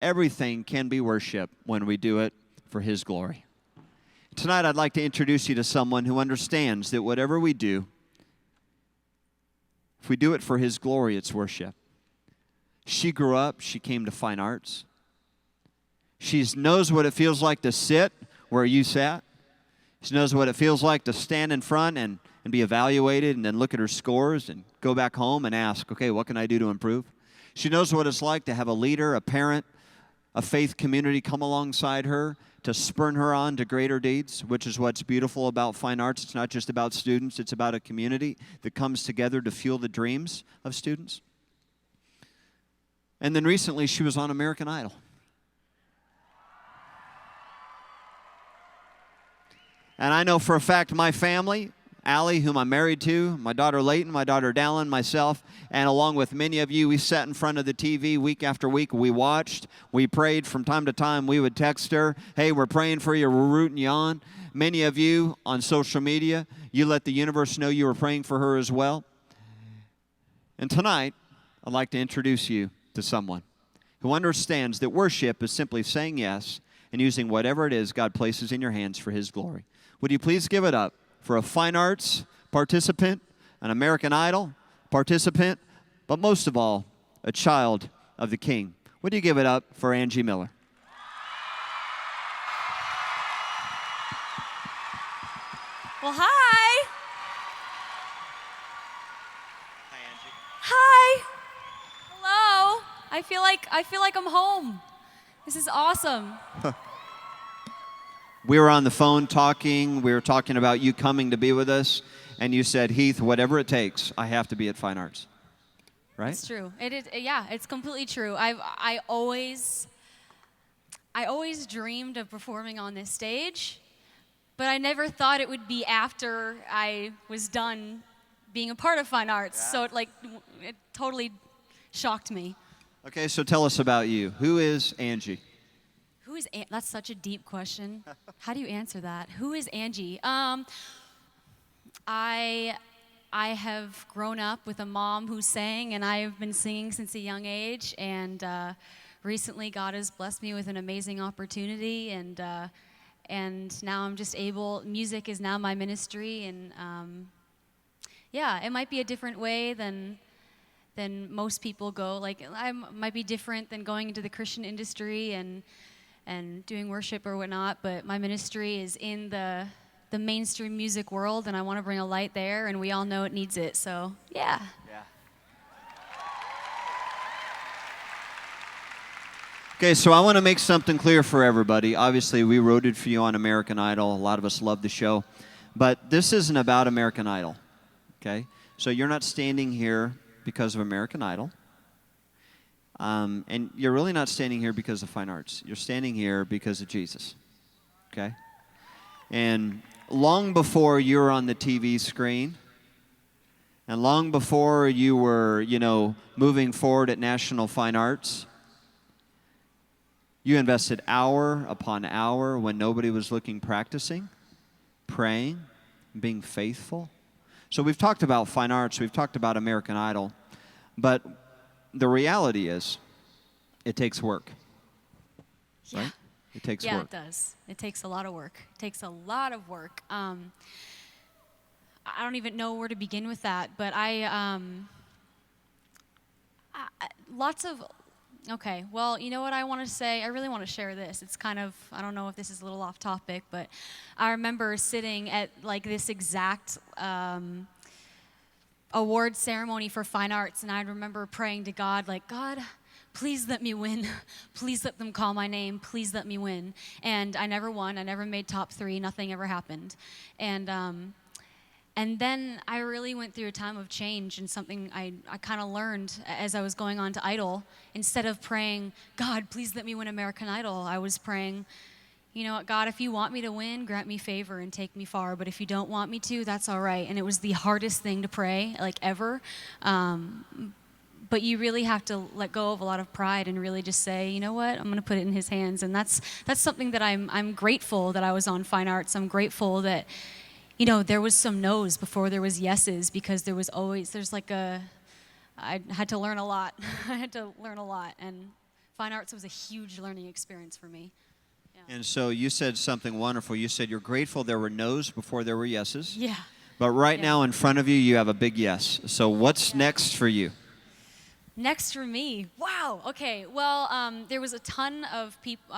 Everything can be worship when we do it for His glory. Tonight, I'd like to introduce you to someone who understands that whatever we do, if we do it for His glory, it's worship. She grew up, she came to fine arts. She knows what it feels like to sit where you sat. She knows what it feels like to stand in front and be evaluated and then look at her scores and go back home and ask, okay, what can I do to improve? She knows what it's like to have a leader, a parent, a faith community come alongside her to spur her on to greater deeds, which is what's beautiful about fine arts. It's not just about students, it's about a community that comes together to fuel the dreams of students. And then recently, she was on American Idol. And I know for a fact my family, Allie, whom I'm married to, my daughter Layton, my daughter Dallin, myself, and along with many of you, we sat in front of the TV week after week. We watched. We prayed from time to time. We would text her, hey, we're praying for you. We're rooting you on. Many of you on social media, you let the universe know you were praying for her as well. And tonight, I'd like to introduce you to someone who understands that worship is simply saying yes and using whatever it is God places in your hands for His glory. Would you please give it up for a fine arts participant, an American Idol participant, but most of all, a child of the King? Would you give it up for Angie Miller? Well, hi. Hi, Angie. Hi. Hello. I feel like I'm home. This is awesome. We were on the phone talking. We were talking about you coming to be with us, and you said, Heath, whatever it takes, I have to be at Fine Arts. Right? It's true. It is. Yeah, it's completely true. I always dreamed of performing on this stage, but I never thought it would be after I was done being a part of Fine Arts. Yeah. So it totally shocked me. Okay, so tell us about you. Who is Angie? That's such a deep question. How do you answer that? Who is Angie? I have grown up with a mom who sang, and I have been singing since a young age. And recently, God has blessed me with an amazing opportunity, and now I'm just able. Music is now my ministry, and yeah, it might be a different way than most people go. Like I might be different than going into the Christian industry and doing worship or whatnot, but my ministry is in the mainstream music world, and I want to bring a light there, and we all know it needs it, so yeah. Okay, so I want to make something clear for everybody. Obviously, we rooted for you on American Idol. A lot of us love the show. But this isn't about American Idol, okay? So you're not standing here because of American Idol. And you're really not standing here because of fine arts. You're standing here because of Jesus, okay? And long before you were on the TV screen, and long before you were, moving forward at National Fine Arts, you invested hour upon hour when nobody was looking, practicing, praying, being faithful. So we've talked about fine arts, we've talked about American Idol, but the reality is, it takes work. Yeah. Right? It takes work. Yeah, it does. It takes a lot of work. It takes a lot of work. I don't even know where to begin with that, but okay, well, you know what I want to say? I really want to share this. It's kind of, I don't know if this is a little off topic, but I remember sitting at this exact award ceremony for fine arts, and I remember praying to God, God, please let me win. Please let them call my name. Please let me win. And I never won. I never made top 3. Nothing ever happened. And then I really went through a time of change, and something I kind of learned as I was going on to Idol. Instead of praying, God, please let me win American Idol, I was praying, you know what, God, if you want me to win, grant me favor and take me far. But if you don't want me to, that's all right. And it was the hardest thing to pray, ever. But you really have to let go of a lot of pride and really just say, you know what, I'm going to put it in His hands. And that's something that I'm grateful that I was on Fine Arts. I'm grateful that, there was some no's before there was yeses, because I had to learn a lot. I had to learn a lot. And fine arts was a huge learning experience for me. Yeah. And so you said something wonderful. You said you're grateful there were no's before there were yeses. Yeah. But right Yeah. now in front of you, you have a big yes. So what's next for you? Next for me, wow. Okay, well, there was a ton of people.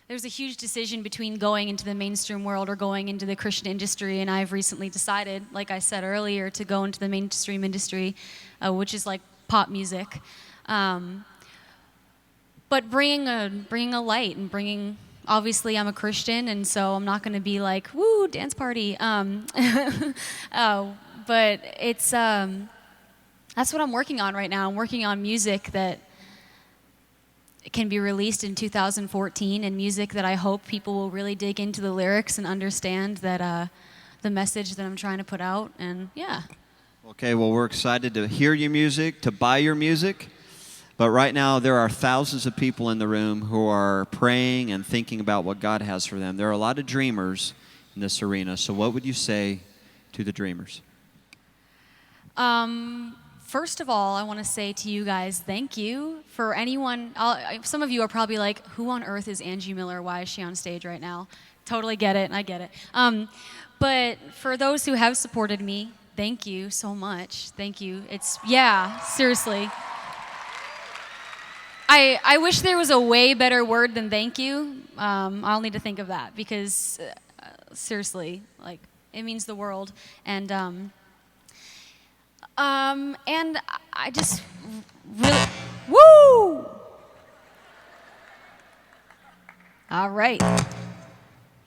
There was a huge decision between going into the mainstream world or going into the Christian industry, and I've recently decided, like I said earlier, to go into the mainstream industry, which is like pop music. But bringing a light and bringing. Obviously, I'm a Christian, and so I'm not going to be like, woo, dance party. But it's. That's what I'm working on right now. I'm working on music that can be released in 2014, and music that I hope people will really dig into the lyrics and understand that the message that I'm trying to put out. And yeah. Okay, well, we're excited to hear your music, to buy your music. But right now, there are thousands of people in the room who are praying and thinking about what God has for them. There are a lot of dreamers in this arena. So what would you say to the dreamers? First of all, I want to say to you guys, thank you. For anyone, some of you are probably like, who on earth is Angie Miller? Why is she on stage right now? Totally get it, and I get it. But for those who have supported me, thank you so much. Thank you. Seriously. I wish there was a way better word than thank you. I'll need to think of that because, seriously, like, it means the world. And I just really, woo! All right.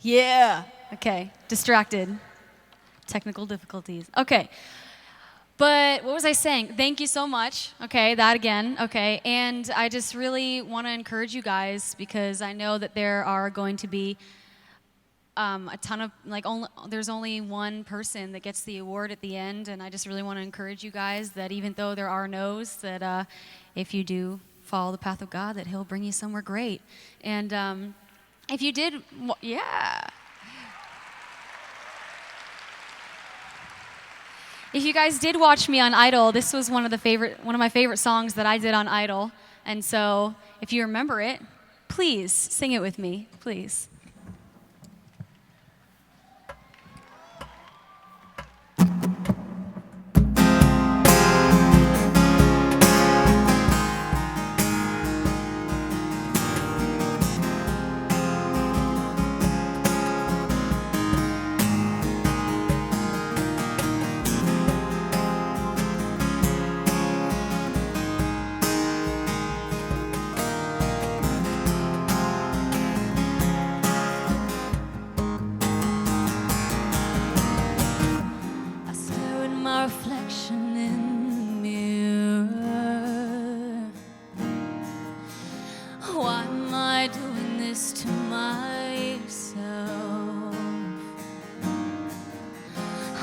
Yeah. Okay. Distracted. Technical difficulties. Okay. But what was I saying? Thank you so much. Okay, that again. Okay. And I just really want to encourage you guys because I know that there are going to be a ton of, there's only one person that gets the award at the end, and I just really want to encourage you guys that even though there are no's, that if you do follow the path of God, that He'll bring you somewhere great. And if you did, yeah. If you guys did watch me on Idol, this was one of my favorite songs that I did on Idol. And so, if you remember it, please sing it with me, please. Reflection in the mirror. Why am I doing this to myself?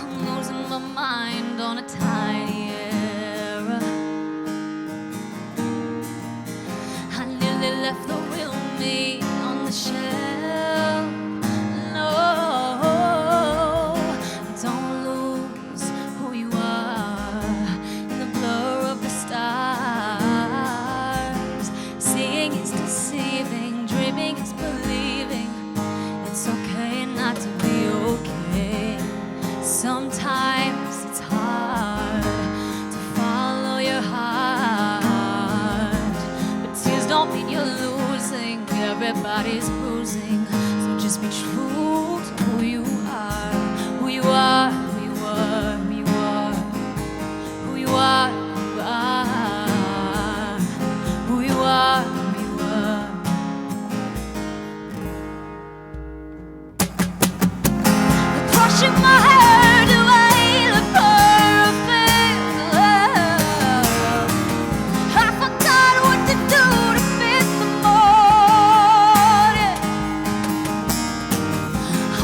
I'm losing my mind on a tiny error. I nearly left the real me on the shelf. Sometimes it's hard to follow your heart, but tears don't mean you're losing. Everybody's bruising, so just be true to who you are, who you are, who you are, who you are, who you are, who you are, who you are. They're crushing my head. I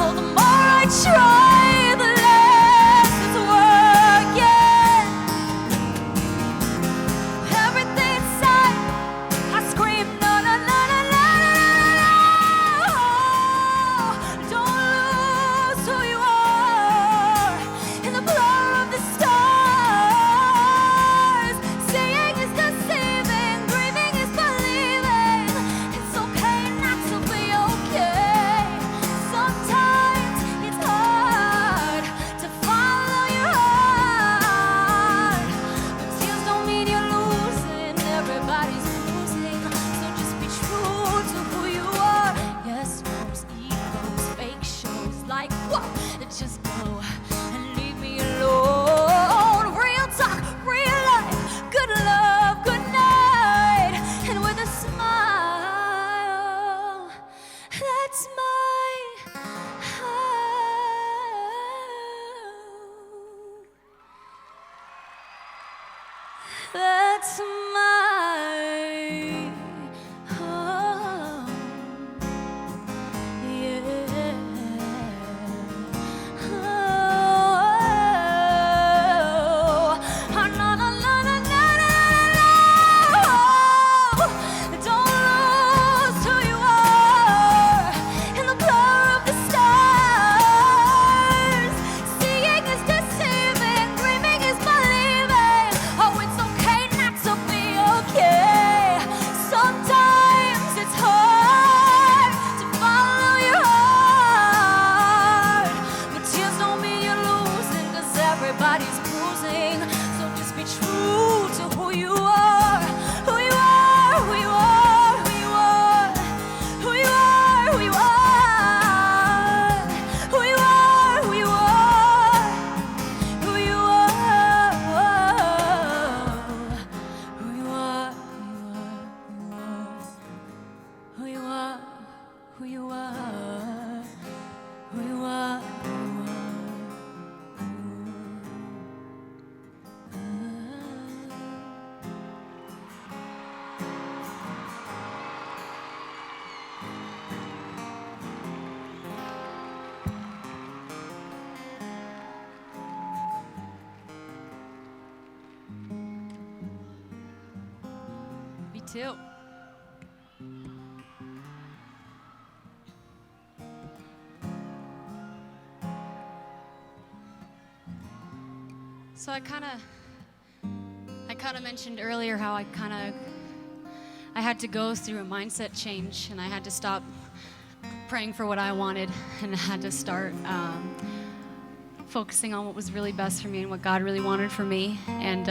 who you are, who you are, who you are. Me too. So I kind of mentioned earlier how I had to go through a mindset change, and I had to stop praying for what I wanted, and I had to start focusing on what was really best for me and what God really wanted for me. And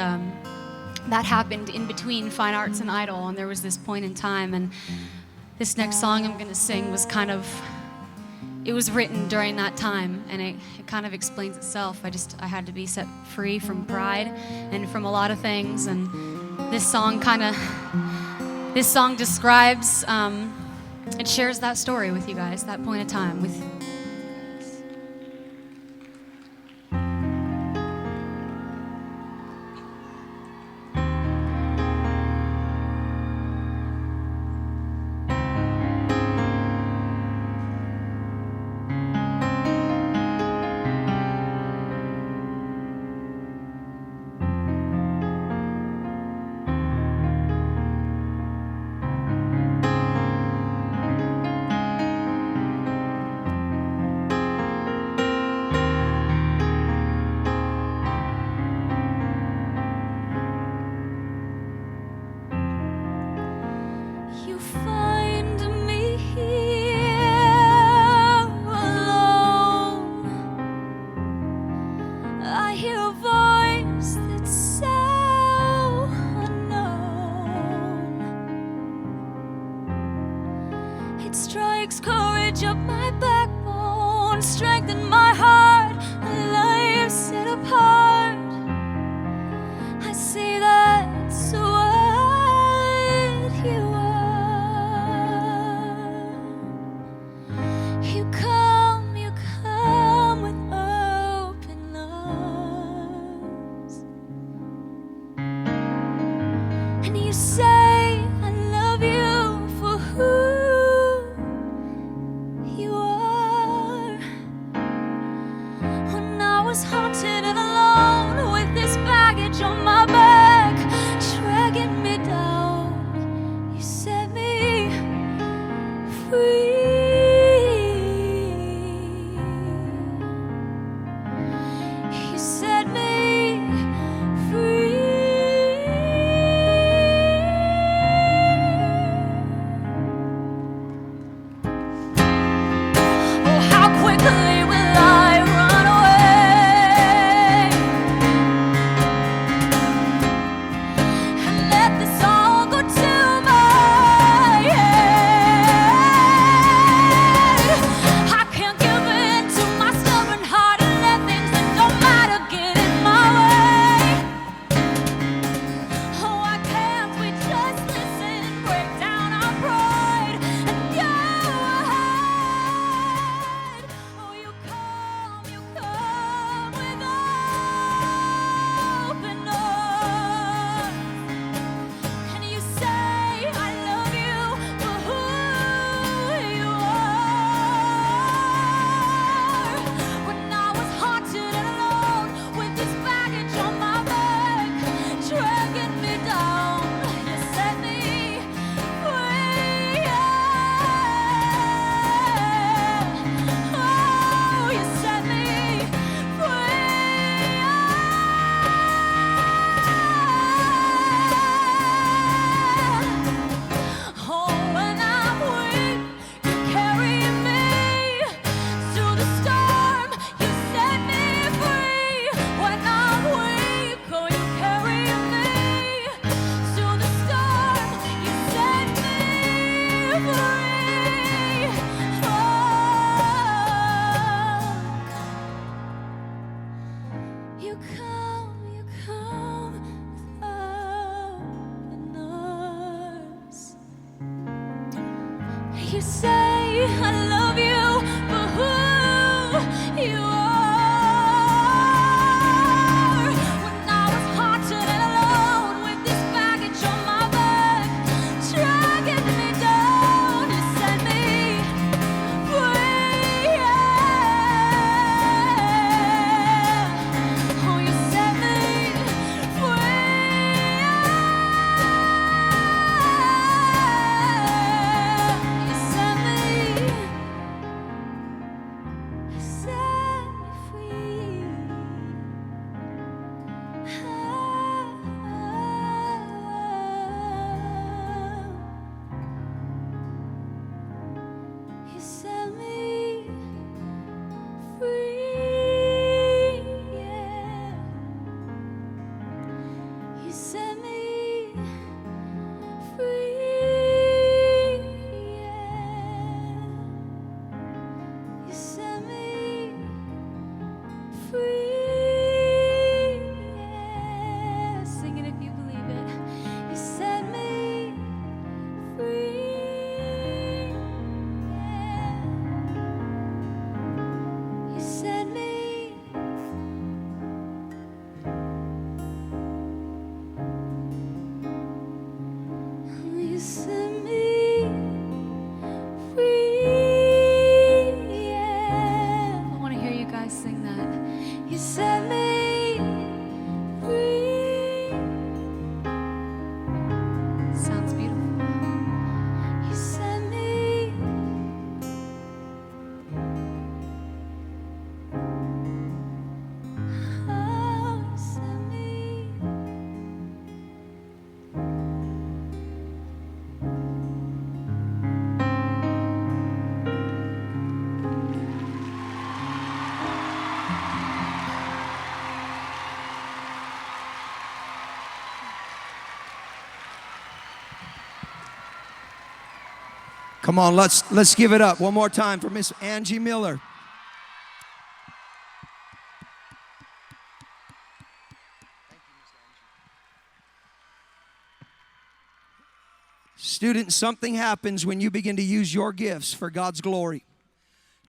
that happened in between Fine Arts and Idol, and there was this point in time, and this next song I'm going to sing was it was written during that time, and it kind of explains itself. I had to be set free from pride and from a lot of things, and this song describes, it shares that story with you guys, that point of time with. Courage up my backbone, strengthen my heart, a life set apart. I see that's what you are. You come with open arms, and you say I love you for who was haunted and alone with this baggage on my back, dragging me down. You set me free. You set me free. Oh, how quickly will I run away. You say I love you for who you are. When I was haunted and alone with this baggage on my back, dragging me down, you set me free. Oh, you set me Come on, let's give it up one more time for Miss Angie Miller. Students, something happens when you begin to use your gifts for God's glory.